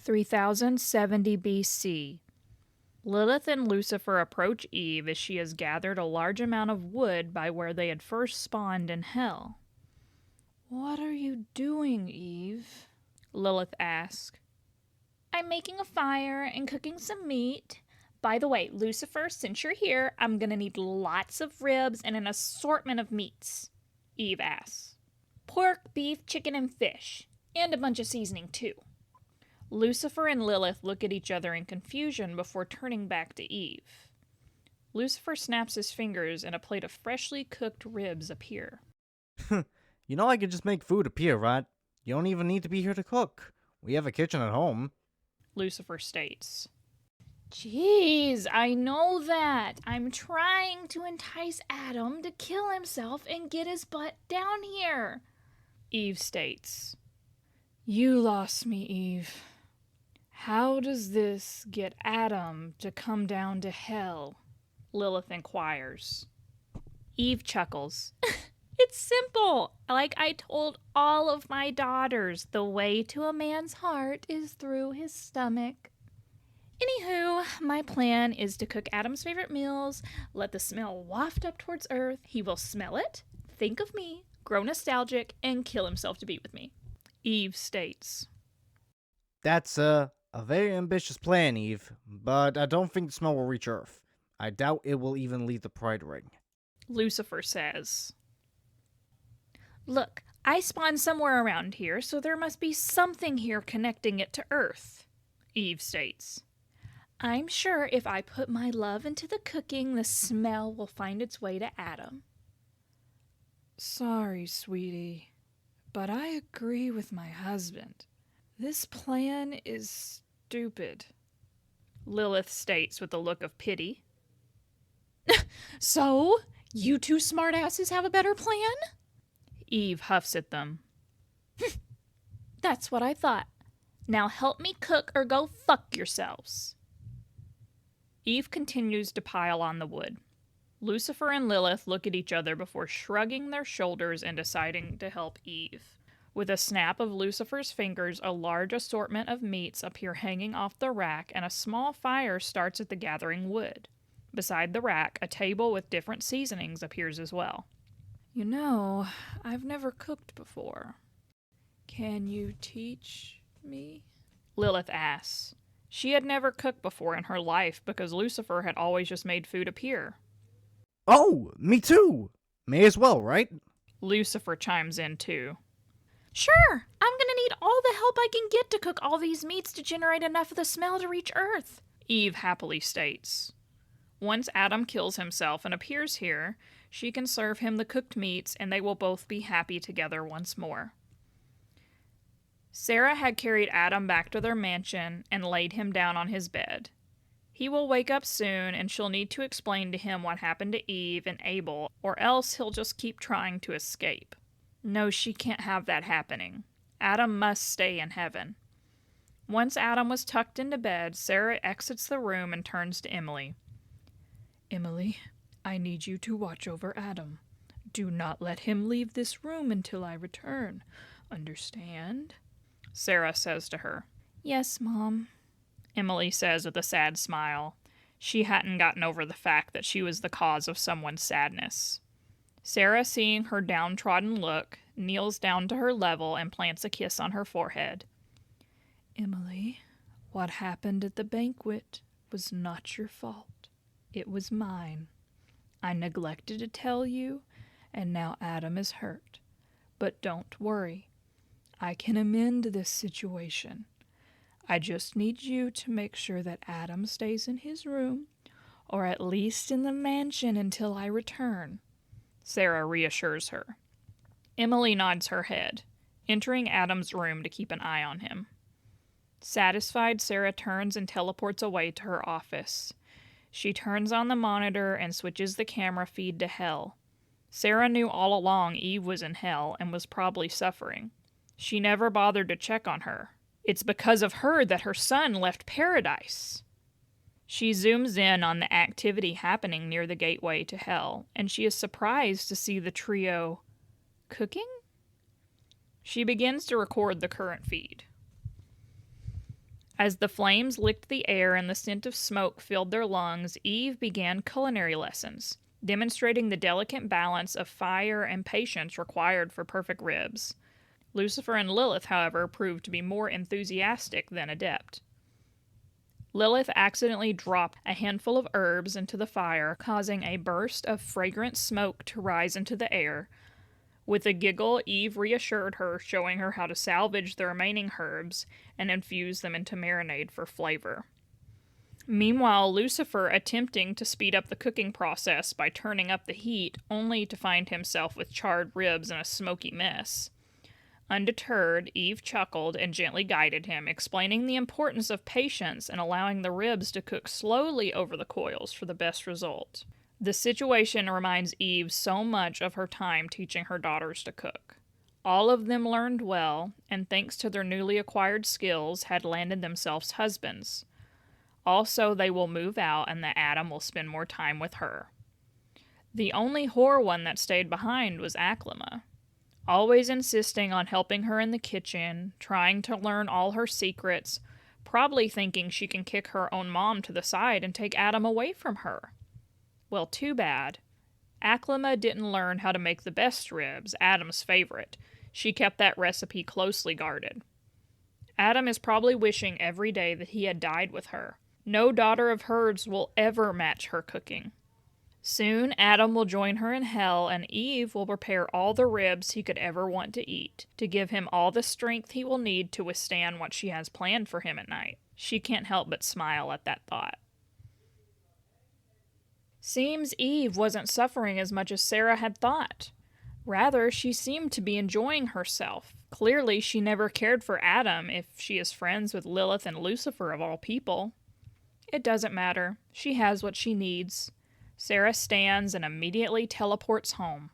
3070 BC. Lilith and Lucifer approach Eve as she has gathered a large amount of wood by where they had first spawned in hell. "What are you doing, Eve?" Lilith asks. "I'm making a fire and cooking some meat. By the way, Lucifer, since you're here, I'm gonna need lots of ribs and an assortment of meats," Eve asks. "Pork, beef, chicken, and fish. And a bunch of seasoning, too." Lucifer and Lilith look at each other in confusion before turning back to Eve. Lucifer snaps his fingers and a plate of freshly cooked ribs appear. You know I can just make food appear, right? You don't even need to be here to cook. We have a kitchen at home. Lucifer states. "Jeez, I know that. I'm trying to entice Adam to kill himself and get his butt down here," Eve states. "You lost me, Eve. How does this get Adam to come down to hell?" Lilith inquires. Eve chuckles. "It's simple. Like I told all of my daughters, the way to a man's heart is through his stomach. Anywho, my plan is to cook Adam's favorite meals, let the smell waft up towards Earth. He will smell it, think of me, grow nostalgic, and kill himself to be with me," Eve states. That's a very ambitious plan, Eve, but I don't think the smell will reach Earth. I doubt it will even leave the Pride Ring. Lucifer says. "Look, I spawned somewhere around here, so there must be something here connecting it to Earth," Eve states. "I'm sure if I put my love into the cooking, the smell will find its way to Adam." "Sorry, sweetie, but I agree with my husband. This plan is stupid," Lilith states with a look of pity. "So, you two smartasses have a better plan?" Eve huffs at them. "That's what I thought. Now help me cook or go fuck yourselves." Eve continues to pile on the wood. Lucifer and Lilith look at each other before shrugging their shoulders and deciding to help Eve. With a snap of Lucifer's fingers, a large assortment of meats appear hanging off the rack, and a small fire starts at the gathering wood. Beside the rack, a table with different seasonings appears as well. "You know, I've never cooked before. Can you teach me?" Lilith asks. She had never cooked before in her life because Lucifer had always just made food appear. "Oh, me too! May as well, right?" Lucifer chimes in too. "Sure, I'm gonna need all the help I can get to cook all these meats to generate enough of the smell to reach Earth," Eve happily states. Once Adam kills himself and appears here, she can serve him the cooked meats and they will both be happy together once more. Sarah had carried Adam back to their mansion and laid him down on his bed. He will wake up soon and she'll need to explain to him what happened to Eve and Abel, or else he'll just keep trying to escape. No, she can't have that happening. Adam must stay in heaven. Once Adam was tucked into bed, Sarah exits the room and turns to Emily. "Emily, I need you to watch over Adam. Do not let him leave this room until I return. Understand?" Sarah says to her. "Yes, Mom," Emily says with a sad smile. She hadn't gotten over the fact that she was the cause of someone's sadness. Sarah, seeing her downtrodden look, kneels down to her level and plants a kiss on her forehead. "Emily, what happened at the banquet was not your fault. It was mine. I neglected to tell you, and now Adam is hurt. But don't worry. I can amend this situation. I just need you to make sure that Adam stays in his room, or at least in the mansion until I return," Sarah reassures her. Emily nods her head, entering Adam's room to keep an eye on him. Satisfied, Sarah turns and teleports away to her office. She turns on the monitor and switches the camera feed to hell. Sarah knew all along Eve was in hell and was probably suffering. She never bothered to check on her. It's because of her that her son left paradise. She zooms in on the activity happening near the gateway to hell, and she is surprised to see the trio cooking? She begins to record the current feed. As the flames licked the air and the scent of smoke filled their lungs, Eve began culinary lessons, demonstrating the delicate balance of fire and patience required for perfect ribs. Lucifer and Lilith, however, proved to be more enthusiastic than adept. Lilith accidentally dropped a handful of herbs into the fire, causing a burst of fragrant smoke to rise into the air. With a giggle, Eve reassured her, showing her how to salvage the remaining herbs and infuse them into marinade for flavor. Meanwhile, Lucifer attempting to speed up the cooking process by turning up the heat, only to find himself with charred ribs and a smoky mess. Undeterred, Eve chuckled and gently guided him, explaining the importance of patience and allowing the ribs to cook slowly over the coils for the best result. The situation reminds Eve so much of her time teaching her daughters to cook. All of them learned well, and thanks to their newly acquired skills, had landed themselves husbands. Also, they will move out and that Adam will spend more time with her. The only whore one that stayed behind was Aklama, always insisting on helping her in the kitchen, trying to learn all her secrets, probably thinking she can kick her own mom to the side and take Adam away from her. Well, too bad. Aklama didn't learn how to make the best ribs, Adam's favorite. She kept that recipe closely guarded. Adam is probably wishing every day that he had died with her. No daughter of hers will ever match her cooking. Soon, Adam will join her in hell, and Eve will prepare all the ribs he could ever want to eat, to give him all the strength he will need to withstand what she has planned for him at night. She can't help but smile at that thought. Seems Eve wasn't suffering as much as Sarah had thought. Rather, she seemed to be enjoying herself. Clearly, she never cared for Adam if she is friends with Lilith and Lucifer of all people. It doesn't matter. She has what she needs. Sarah stands and immediately teleports home.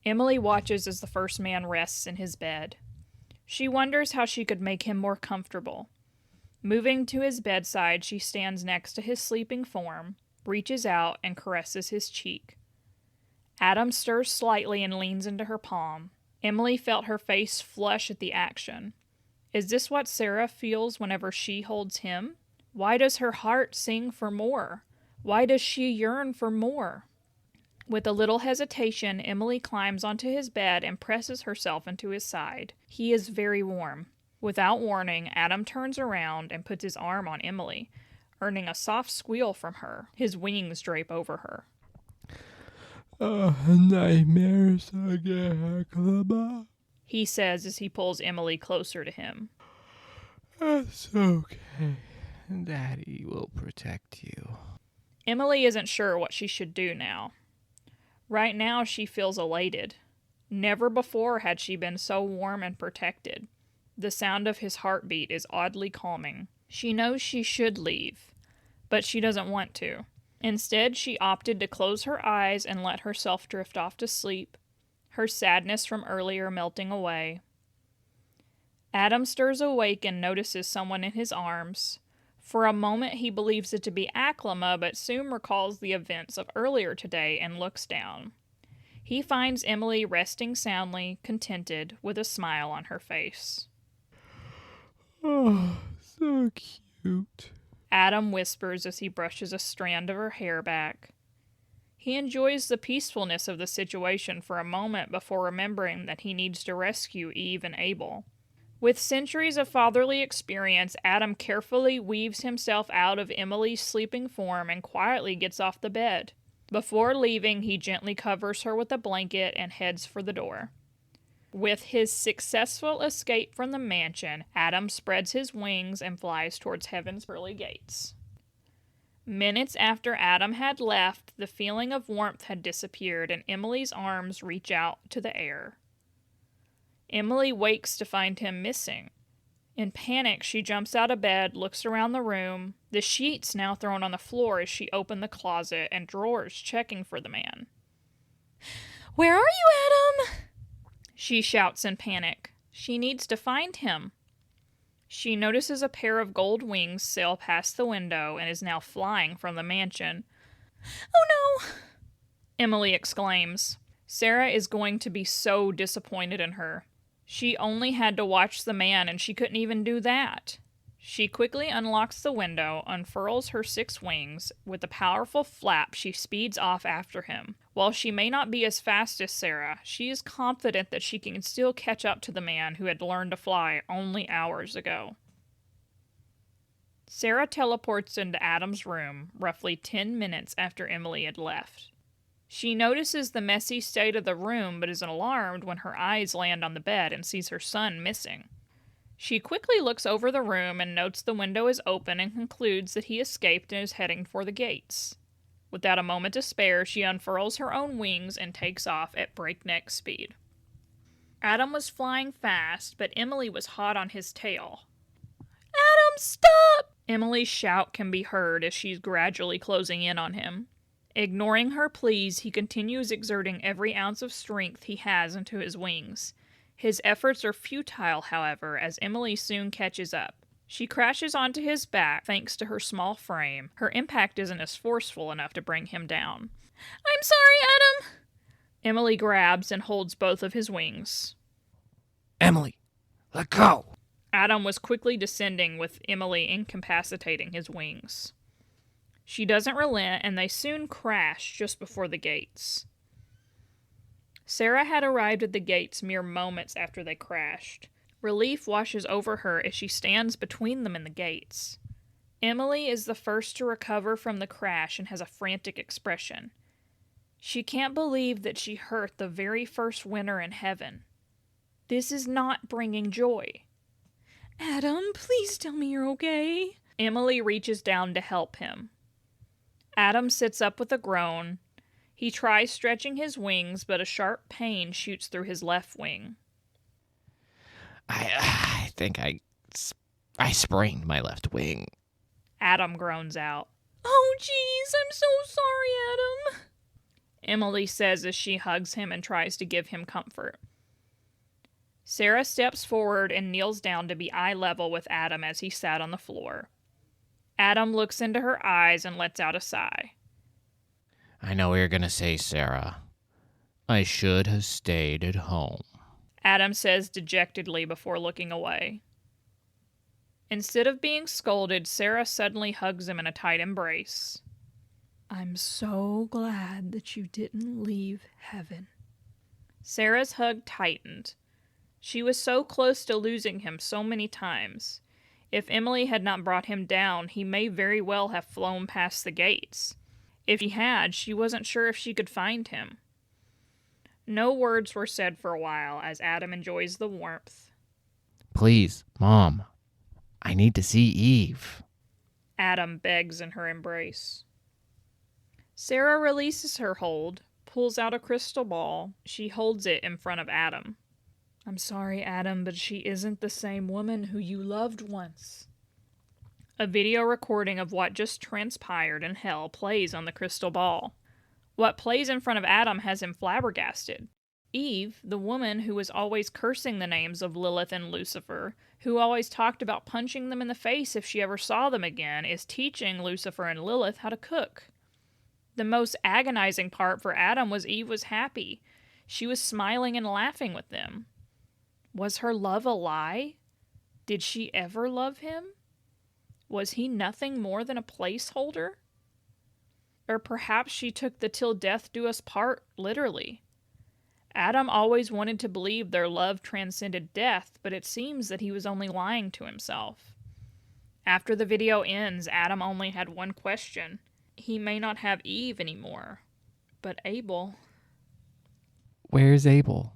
Emily watches as the first man rests in his bed. She wonders how she could make him more comfortable. Moving to his bedside, she stands next to his sleeping form, reaches out, and caresses his cheek. Adam stirs slightly and leans into her palm. Emily felt her face flush at the action. Is this what Sarah feels whenever she holds him? Why does her heart sing for more? Why does she yearn for more? With a little hesitation, Emily climbs onto his bed and presses herself into his side. He is very warm. Without warning, Adam turns around and puts his arm on Emily, earning a soft squeal from her. His wings drape over her. Nightmares again, Aklama. He says as he pulls Emily closer to him. It's okay. Daddy will protect you. Emily isn't sure what she should do now. Right now, she feels elated. Never before had she been so warm and protected. The sound of his heartbeat is oddly calming. She knows she should leave, but she doesn't want to. Instead, she opted to close her eyes and let herself drift off to sleep, her sadness from earlier melting away. Adam stirs awake and notices someone in his arms. For a moment, he believes it to be Aklama, but soon recalls the events of earlier today and looks down. He finds Emily resting soundly, contented, with a smile on her face. Oh, so cute. Adam whispers as he brushes a strand of her hair back. He enjoys the peacefulness of the situation for a moment before remembering that he needs to rescue Eve and Abel. With centuries of fatherly experience, Adam carefully weaves himself out of Emily's sleeping form and quietly gets off the bed. Before leaving, he gently covers her with a blanket and heads for the door. With his successful escape from the mansion, Adam spreads his wings and flies towards heaven's pearly gates. Minutes after Adam had left, the feeling of warmth had disappeared and Emily's arms reach out to the air. Emily wakes to find him missing. In panic, she jumps out of bed, looks around the room, the sheets now thrown on the floor as she opened the closet and drawers checking for the man. "Where are you, Adam?" she shouts in panic. She needs to find him. She notices a pair of gold wings sail past the window and is now flying from the mansion. "Oh no!" Emily exclaims. Sarah is going to be so disappointed in her. She only had to watch the man, and she couldn't even do that. She quickly unlocks the window, unfurls her 6 wings. With a powerful flap, she speeds off after him. While she may not be as fast as Sarah, she is confident that she can still catch up to the man who had learned to fly only hours ago. Sarah teleports into Adam's room roughly 10 minutes after Emily had left. She notices the messy state of the room but is alarmed when her eyes land on the bed and sees her son missing. She quickly looks over the room and notes the window is open and concludes that he escaped and is heading for the gates. Without a moment to spare, she unfurls her own wings and takes off at breakneck speed. Adam was flying fast, but Emily was hot on his tail. "Adam, stop!" Emily's shout can be heard as she's gradually closing in on him. Ignoring her pleas, he continues exerting every ounce of strength he has into his wings. His efforts are futile, however, as Emily soon catches up. She crashes onto his back thanks to her small frame. Her impact isn't as forceful enough to bring him down. "I'm sorry, Adam!" Emily grabs and holds both of his wings. Emily, let go! Adam was quickly descending with Emily incapacitating his wings. She doesn't relent, and they soon crash just before the gates. Sarah had arrived at the gates mere moments after they crashed. Relief washes over her as she stands between them and the gates. Emily is the first to recover from the crash and has a frantic expression. She can't believe that she hurt the very first winner in heaven. This is not bringing joy. "Adam, please tell me you're okay." Emily reaches down to help him. Adam sits up with a groan. He tries stretching his wings, but a sharp pain shoots through his left wing. I think I sprained my left wing. Adam groans out. "Oh, jeez, I'm so sorry, Adam," Emily says as she hugs him and tries to give him comfort. Sarah steps forward and kneels down to be eye level with Adam as he sat on the floor. Adam looks into her eyes and lets out a sigh. I know what you're going to say, Sarah. I should have stayed at home. Adam says dejectedly before looking away. Instead of being scolded, Sarah suddenly hugs him in a tight embrace. "I'm so glad that you didn't leave heaven." Sarah's hug tightened. She was so close to losing him so many times. If Emily had not brought him down, he may very well have flown past the gates. If he had, she wasn't sure if she could find him. No words were said for a while as Adam enjoys the warmth. Please, Mom, I need to see Eve. Adam begs in her embrace. Sarah releases her hold, pulls out a crystal ball. She holds it in front of Adam. "I'm sorry, Adam, but she isn't the same woman who you loved once." A video recording of what just transpired in hell plays on the crystal ball. What plays in front of Adam has him flabbergasted. Eve, the woman who was always cursing the names of Lilith and Lucifer, who always talked about punching them in the face if she ever saw them again, is teaching Lucifer and Lilith how to cook. The most agonizing part for Adam was Eve was happy. She was smiling and laughing with them. Was her love a lie? Did she ever love him? Was he nothing more than a placeholder? Or perhaps she took the "till death do us part" literally. Adam always wanted to believe their love transcended death, but it seems that he was only lying to himself. After the video ends, Adam only had one question. He may not have Eve anymore, but Abel. Where's Abel?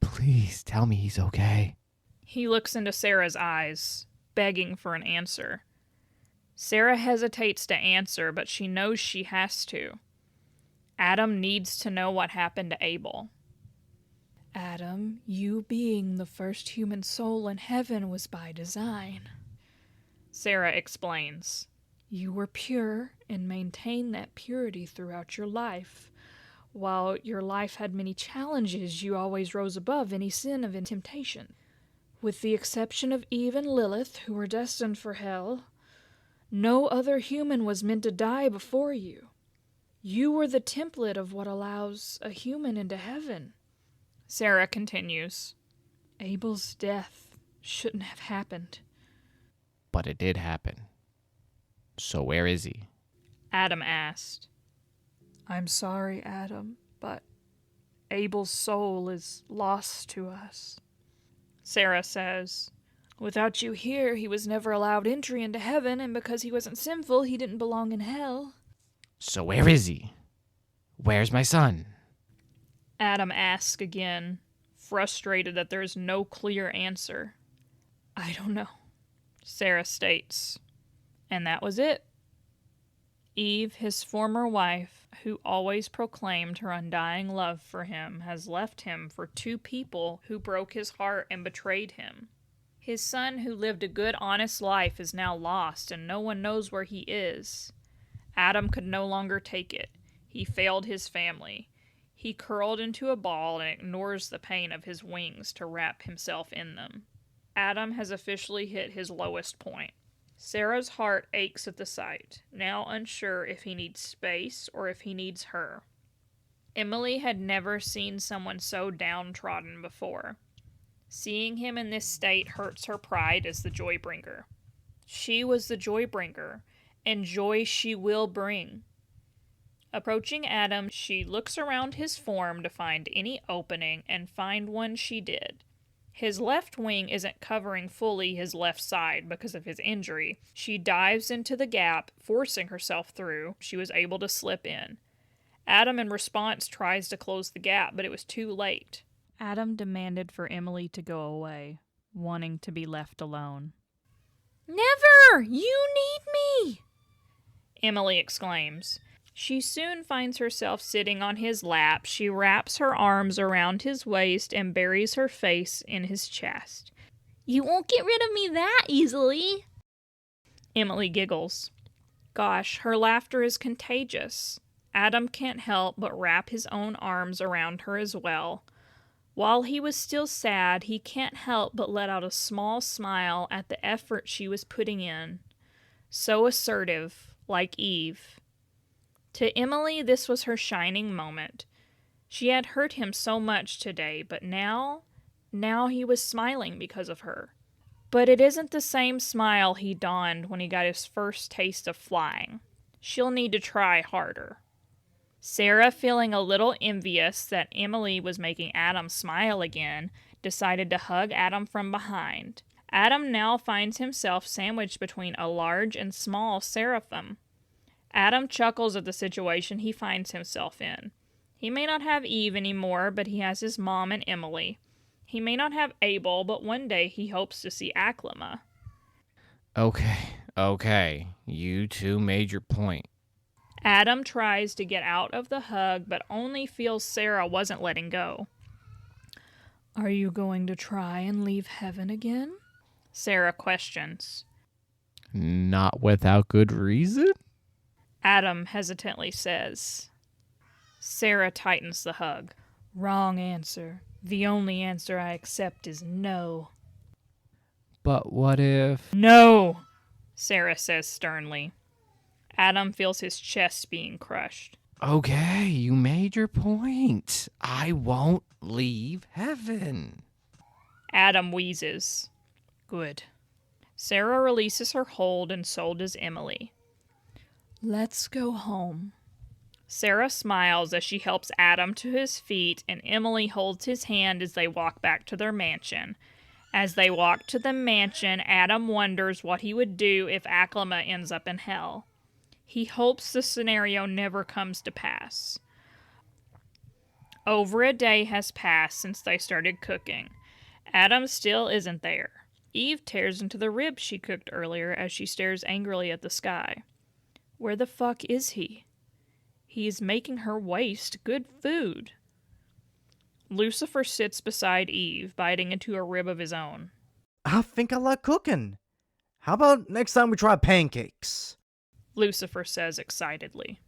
Please tell me he's okay. He looks into Sarah's eyes, begging for an answer. Sarah hesitates to answer, but she knows she has to. Adam needs to know what happened to Abel. "Adam, you being the first human soul in heaven was by design," Sarah explains. "You were pure and maintained that purity throughout your life. While your life had many challenges, you always rose above any sin of temptation. With the exception of Eve and Lilith, who were destined for hell, no other human was meant to die before you. You were the template of what allows a human into heaven." Sarah continues. Abel's death shouldn't have happened. But it did happen. So where is he? Adam asked. I'm sorry, Adam, but Abel's soul is lost to us. Sarah says, without you here, he was never allowed entry into heaven, and because he wasn't sinful, he didn't belong in hell. So where is he? Where's my son? Adam asks again, frustrated that there is no clear answer. I don't know, Sarah states. And that was it. Eve, his former wife, who always proclaimed her undying love for him, has left him for two people who broke his heart and betrayed him. His son, who lived a good, honest life, is now lost, and no one knows where he is. Adam could no longer take it. He failed his family. He curled into a ball and ignores the pain of his wings to wrap himself in them. Adam has officially hit his lowest point. Sarah's heart aches at the sight, now unsure if he needs space or if he needs her. Emily had never seen someone so downtrodden before. Seeing him in this state hurts her pride as the joy-bringer. She was the joy-bringer, and joy she will bring. Approaching Adam, she looks around his form to find any opening, and find one she did. His left wing isn't covering fully his left side because of his injury. She dives into the gap, forcing herself through. She was able to slip in. Adam, in response, tries to close the gap, but it was too late. Adam demanded for Emily to go away, wanting to be left alone. Never! You need me! Emily exclaims. She soon finds herself sitting on his lap. She wraps her arms around his waist and buries her face in his chest. You won't get rid of me that easily. Emily giggles. Gosh, her laughter is contagious. Adam can't help but wrap his own arms around her as well. While he was still sad, he can't help but let out a small smile at the effort she was putting in. So assertive, like Eve. To Emily, this was her shining moment. She had hurt him so much today, but now he was smiling because of her. But it isn't the same smile he donned when he got his first taste of flying. She'll need to try harder. Sarah, feeling a little envious that Emily was making Adam smile again, decided to hug Adam from behind. Adam now finds himself sandwiched between a large and small seraphim. Adam chuckles at the situation he finds himself in. He may not have Eve anymore, but he has his mom and Emily. He may not have Abel, but one day he hopes to see Aklama. Okay. You two made your point. Adam tries to get out of the hug, but only feels Sarah wasn't letting go. Are you going to try and leave heaven again? Sarah questions. Not without good reason? Adam hesitantly says. Sarah tightens the hug. Wrong answer. The only answer I accept is no. But what if... No, Sarah says sternly. Adam feels his chest being crushed. Okay, you made your point. I won't leave heaven. Adam wheezes. Good. Sarah releases her hold and so does Emily. Let's go home. Sarah smiles as she helps Adam to his feet, and Emily holds his hand as they walk back to their mansion. As they walk to the mansion, Adam wonders what he would do if Aklama ends up in hell. He hopes the scenario never comes to pass. Over a day has passed since they started cooking. Adam still isn't there. Eve tears into the ribs she cooked earlier as she stares angrily at the sky. Where the fuck is he? He is making her waste good food. Lucifer sits beside Eve, biting into a rib of his own. I think I like cooking. How about next time we try pancakes? Lucifer says excitedly.